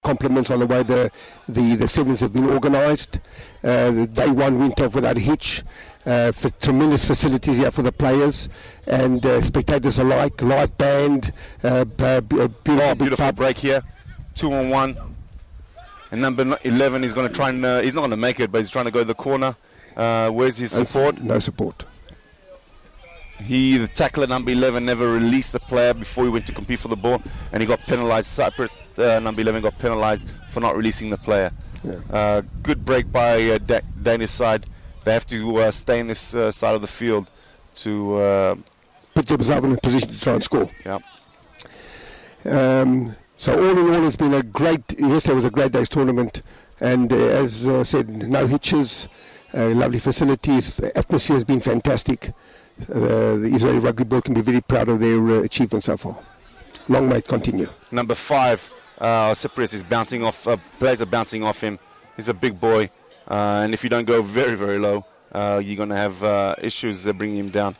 compliments on the way the sevens have been organised. Day one went off without a hitch. For tremendous facilities here for the players and spectators alike. Live band, beautiful break here, 2-on-1. And number 11 is going to try and he's not going to make it, but he's trying to go to the corner. Where's his support? No support. The tackler number 11 never released the player before he went to compete for the ball, and he got penalised. Cyprus number 11 got penalised for not releasing the player. Yeah. Good break by Danish side. They have to stay in this side of the field to put themselves in a position to try and score. Yeah. So all in all, it's been yesterday was a great day's tournament, and as I said, no hitches, lovely facilities, the atmosphere has been fantastic. The Israeli rugby board can be very proud of their achievement so far. Long may it continue. Number 5, Cyprus is bouncing off, players are bouncing off him. He's a big boy, and if you don't go very, very low, you're going to have issues bringing him down.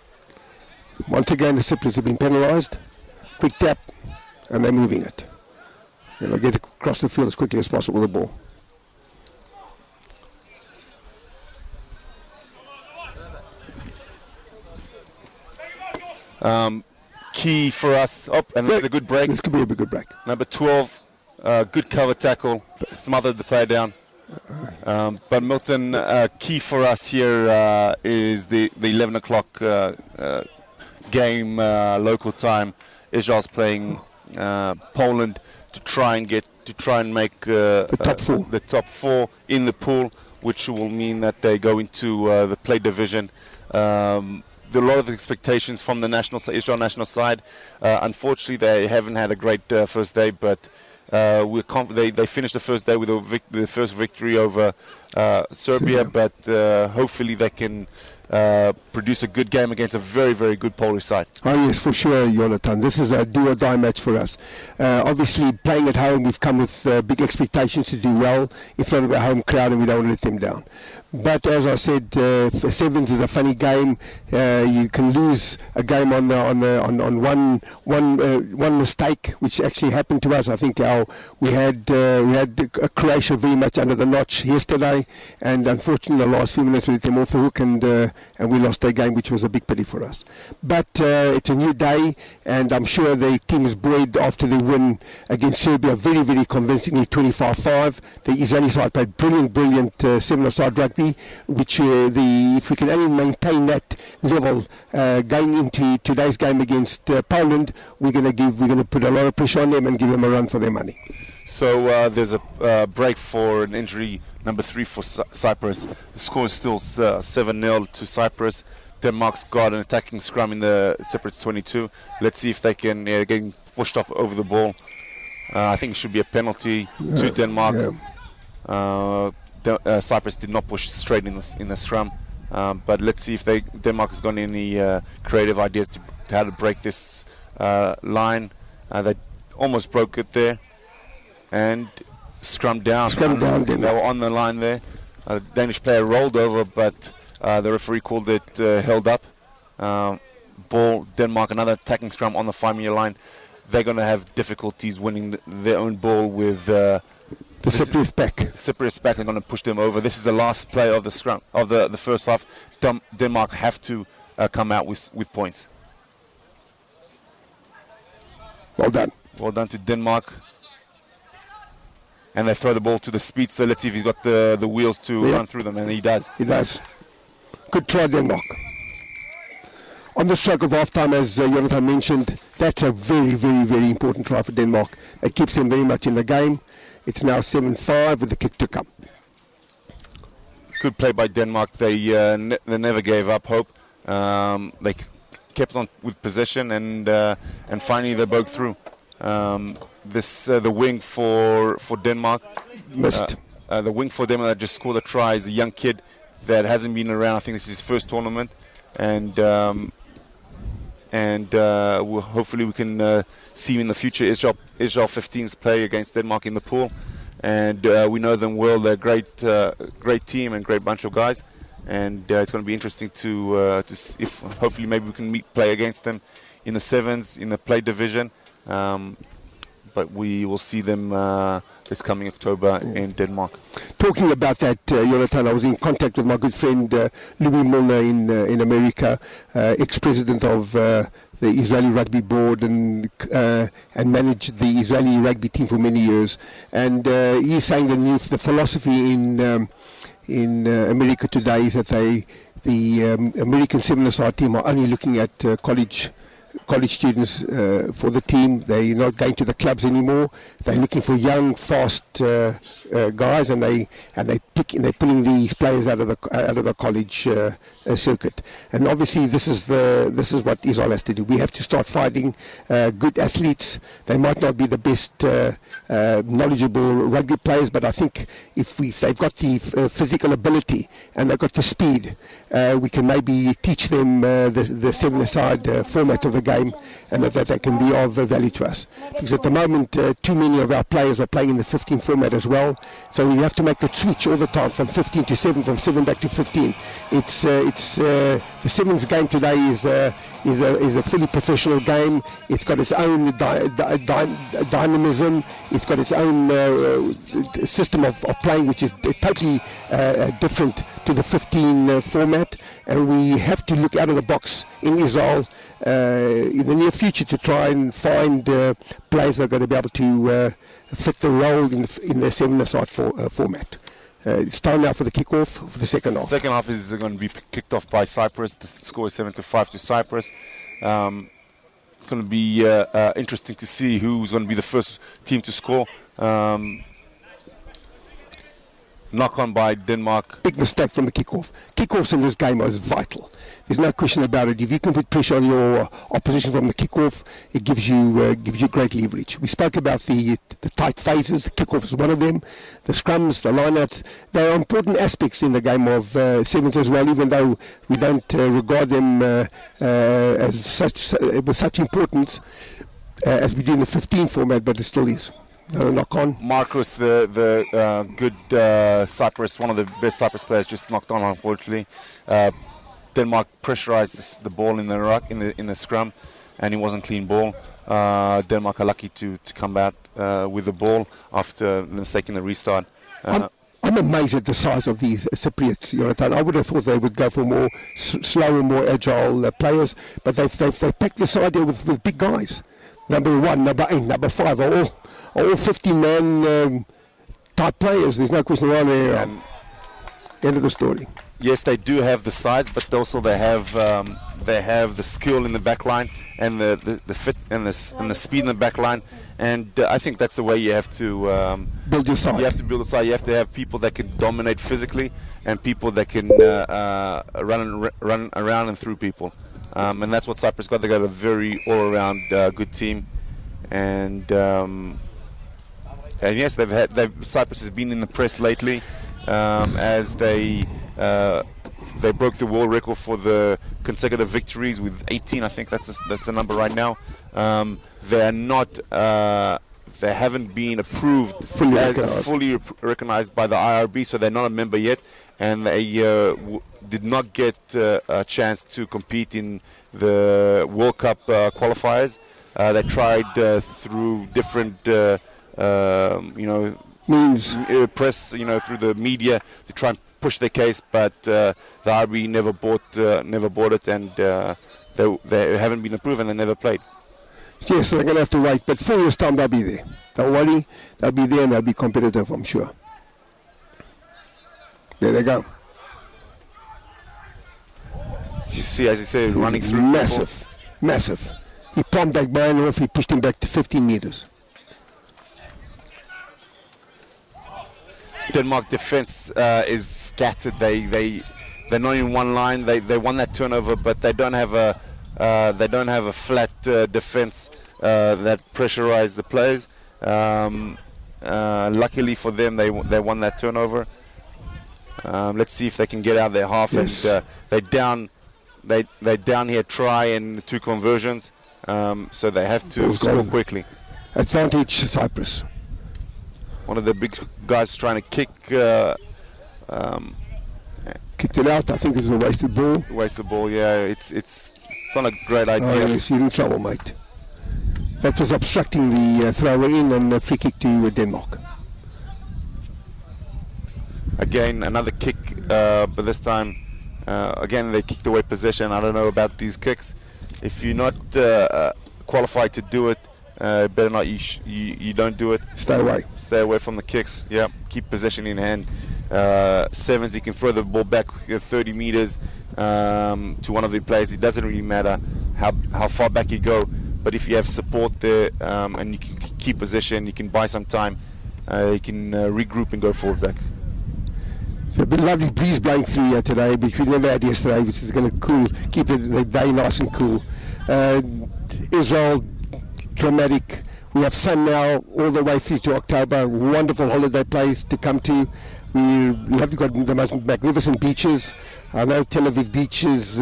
Once again, the Cyprus have been penalised. Quick tap, and they're moving it. Get across the field as quickly as possible with the ball. Key for us. And this is a good break. This could be a good break. Number 12, good cover tackle, smothered the player down. But Milton, key for us here is the 11 o'clock game, local time. Israel's playing Poland to try and make the top four in the pool, which will mean that they go into the play division. There are a lot of expectations from the Israel national side. Unfortunately, they haven't had a great first day, but they finished the first day with the first victory over Serbia. But hopefully they can produce a good game against a very, very good Polish side. Oh yes, for sure, Jonathan. This is a do-or-die match for us. Obviously, playing at home, we've come with big expectations to do well in front of a home crowd, and we don't want to let them down. But as I said, sevens is a funny game. You can lose a game on one mistake, which actually happened to us. I think we had Croatia very much under the notch yesterday, and unfortunately, the last few minutes we let them off the hook, and we lost a game, which was a big pity for us. But it's a new day, and I'm sure the team is buoyed after the win against Serbia, very, very convincingly, 25-5. The Israeli side played brilliant 7-a-side rugby, which if we can only maintain that level going into today's game against Poland, we're going to put a lot of pressure on them and give them a run for their money. So there's a break for an injury, number 3 for Cyprus. The score is still 7-0 to Cyprus. Denmark's got an attacking scrum in the Cyprus 22. Let's see if they can get pushed off over the ball. I think it should be a penalty to Denmark. Yeah. Cyprus did not push straight in the scrum, but let's see if Denmark has got any creative ideas to how to break this line. They almost broke it there and scrum down. They were on the line there. The Danish player rolled over, but the referee called it held up. Ball, Denmark, another attacking scrum on the 5-meter line. They're going to have difficulties winning their own ball with the Cyprus back. Cyprus back are going to push them over. This is the last play of the scrum of the first half. Denmark have to come out with points. Well done. Well done to Denmark. And they throw the ball to the speedster. Let's see if he's got the wheels to run through them, and he does. He does. Good try, Denmark. On the stroke of half-time, as Jonathan mentioned, that's a very, very, very important try for Denmark. It keeps them very much in the game. It's now 7-5 with the kick to come. Good play by Denmark. They never gave up hope. They kept on with possession, and finally they broke through. The wing for Denmark missed. The wing for Denmark that just scored a try is a young kid that hasn't been around. I think this is his first tournament, and hopefully we can see him in the future. Israel 15s play against Denmark in the pool, and we know them well. They're a great team and great bunch of guys, and it's going to be interesting to see if hopefully maybe we can play against them in the sevens in the play division. but we will see them this coming October in Denmark. Talking about that, Jonathan, I was in contact with my good friend Louis Milner in America, ex-president of the Israeli Rugby Board and managed the Israeli rugby team for many years. And he's saying the philosophy in America today is that the American seven-a-side team are only looking at college students for the team. They're not going to the clubs anymore. They're looking for young, fast guys, and they're pulling these players out of the college circuit. And obviously, this is what Israel has to do. We have to start finding good athletes. They might not be the best knowledgeable rugby players, but I think if they've got the physical ability and they've got the speed, we can maybe teach them the seven-a-side format of the game, and that they can be of value to us. Because at the moment, too many of our players are playing in the 15 format as well, so you have to make that switch all the time from 15 to 7, from 7 back to 15. It's the sevens game today is a fully professional game. It's got its own dynamism. It's got its own system of playing, which is totally different to the 15 format. And we have to look out of the box in Israel in the near future to try and find players that are going to be able to fit the role in the seven-a-side format. It's time now for the kick-off for the second half. Second half is going to be kicked off by Cyprus. The score is 7-5 to Cyprus. It's going to be interesting to see who's going to be the first team to score. Knock on by Denmark. Big mistake from the kick-off. Kick-offs in this game are vital. There's no question about it. If you can put pressure on your opposition from the kick-off, it gives you great leverage. We spoke about the tight phases. The kick-off is one of them. The scrums, the lineouts, they are important aspects in the game of sevens as well, even though we don't regard them as such with such importance as we do in the 15 format, but it still is. Knock on. Marcus, the good Cyprus, one of the best Cyprus players, just knocked on, unfortunately. Denmark pressurized the ball in the ruck, in the scrum, and it wasn't clean ball. Denmark are lucky to come back with the ball after the mistake in the restart. I'm amazed at the size of these Cypriots, Jonathan. I would have thought they would go for more slower, more agile players, but they've packed this idea with big guys. Number 1, number 8, number 5 are all 15-man type players. There's no question around there. End of the story. Yes, they do have the size, but also they have the skill in the back line and the fit and the speed in the back line. And I think that's the way you have to build your side. You have to build a side. You have to have people that can dominate physically and people that can run around and through people. And that's what Cyprus got. They got a very all-around good team. And yes, Cyprus has been in the press lately as they broke the world record for the consecutive victories with 18. I think that's the number right now. They haven't been approved fully recognized by the IRB, so they're not a member yet, and they did not get a chance to compete in the World Cup qualifiers. They tried through different means, press, through the media to try and push their case, but the IRB never bought it, and they haven't been approved and they never played. Yes, so they're going to have to wait, but 4 years' time they'll be there. Don't worry, they'll be there and they'll be competitive, I'm sure. There they go. You see, as you say, running through. Massive. He pumped that man off, he pushed him back to 15 meters. Denmark defense is scattered. They're not in one line. They won that turnover, but they don't have a flat defense that pressurized the players. Luckily for them, they won that turnover. Let's see if they can get out of their half. Yes. And they down here try and 2 conversions, so they have to score quickly. Advantage Cyprus. One of the big guys trying to kick. Kicked it out. I think it was a wasted ball. Yeah. It's not a great idea. Oh, yes, you're in trouble, mate. that was obstructing the thrower in and the free kick to Denmark. Again, another kick, but this time, again, they kicked away possession. I don't know about these kicks. If you're not qualified to do it, better not. You don't do it. Stay away. Stay away from the kicks. Yeah, keep possession in hand. Sevens, he can throw the ball back 30 meters to one of the players. It doesn't really matter how far back you go, but if you have support there and you can keep possession, you can buy some time. You can regroup and go forward back. It's a bit lovely breeze blowing through here today, which we never had yesterday, which is going to keep the day nice and cool. Israel, dramatic. We have sun now all the way through to October. Wonderful holiday place to come to. We have got the most magnificent beaches. I know Tel Aviv Beach is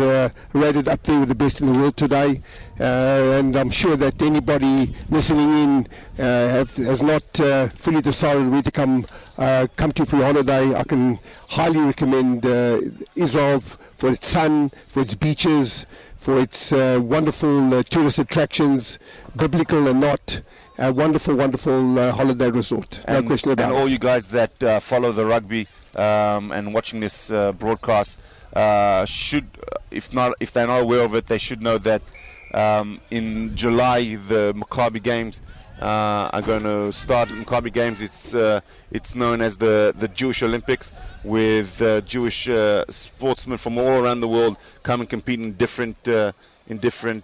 rated up there with the best in the world today, and I'm sure that anybody listening in has not fully decided where to come to for your holiday. I can highly recommend Israel for its sun, for its beaches, for its wonderful tourist attractions, biblical and not. A wonderful, wonderful holiday resort. No question about it. And all you guys that follow the rugby and watching this broadcast should, if they're not aware of it, they should know that in July the Maccabi Games are going to start. Maccabi Games, it's known as the Jewish Olympics, with Jewish sportsmen from all around the world come and compete in different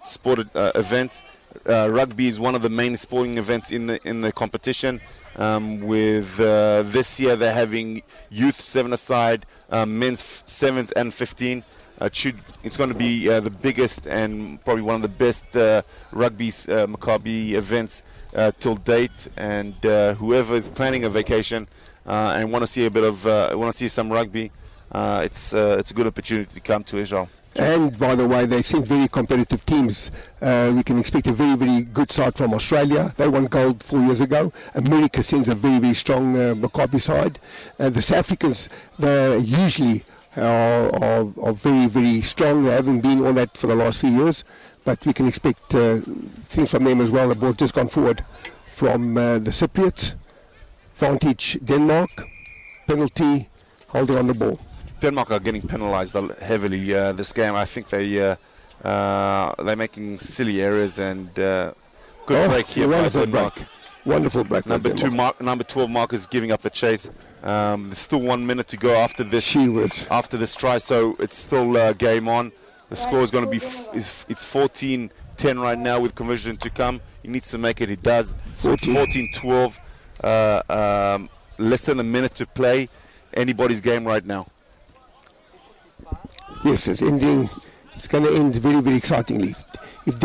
sport events. Rugby is one of the main sporting events in the competition. With this year, they're having youth 7-a-side, men's 7s and 15. It's going to be the biggest and probably one of the best rugby Maccabi events till date. And whoever is planning a vacation and want to see some rugby, it's a good opportunity to come to Israel. And by the way, they seem very competitive teams. We can expect a very, very good side from Australia. They won gold 4 years ago. America sends a very, very strong Maccabi side. The South Africans, they usually are very, very strong. They haven't been on that for the last few years, but we can expect things from them as well. The ball's just gone forward from the Cypriots. Vantage Denmark, penalty, holding on the ball. Denmark are getting penalised heavily this game. I think they're making silly errors and good break here by Denmark. Wonderful break. Number 12 Marcus giving up the chase. There's still 1 minute to go after this try, so it's still game on. The score is going to be it's 14-10 right now with conversion to come. He needs to make it. He does. So it's 14-12. Less than a minute to play. Anybody's game right now. Yes, it's ending. It's going to end very, very excitingly. If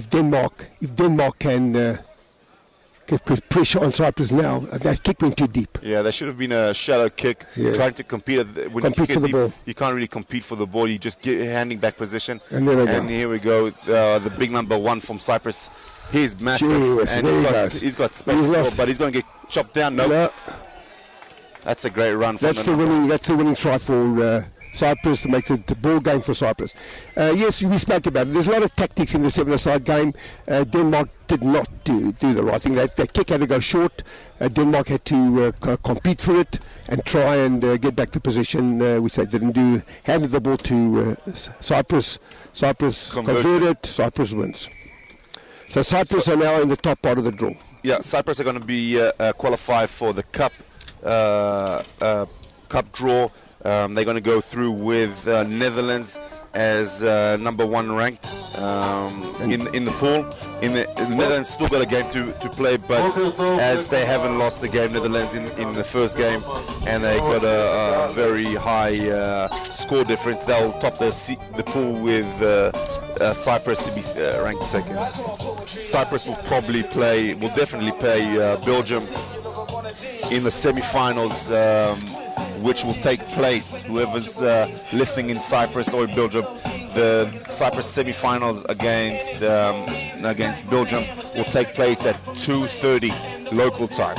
Denmark can put pressure on Cyprus now, that kick went too deep. Yeah, there should have been a shallow kick. Yeah. Trying to compete. When compete for the ball. You can't really compete for the ball. You just handing back position. And there we go. And here we go. The big number 1 from Cyprus. He's massive. He's got space, but he's going to get chopped down. No. That's a great run. That's the winning try for Cyprus to make the ball game for Cyprus. Yes, we spoke about it. There's a lot of tactics in the 7-a-side game. Denmark did not do the right thing. That kick had to go short. Denmark had to compete for it and try and get back the position, which they didn't do. Handed the ball to Cyprus. Cyprus converted. Cyprus wins. So Cyprus are now in the top part of the draw. Yeah, Cyprus are going to be qualified for the Cup draw. They're going to go through with Netherlands as number 1 ranked in the pool. The Netherlands still got a game to play, but as they haven't lost the game, Netherlands in the first game, and they got a very high score difference, they'll top the pool with Cyprus to be ranked second. Cyprus will definitely play Belgium in the semi-finals, which will take place. Whoever's listening in Cyprus or in Belgium, the Cyprus semi-finals against Belgium will take place at 2:30 local time.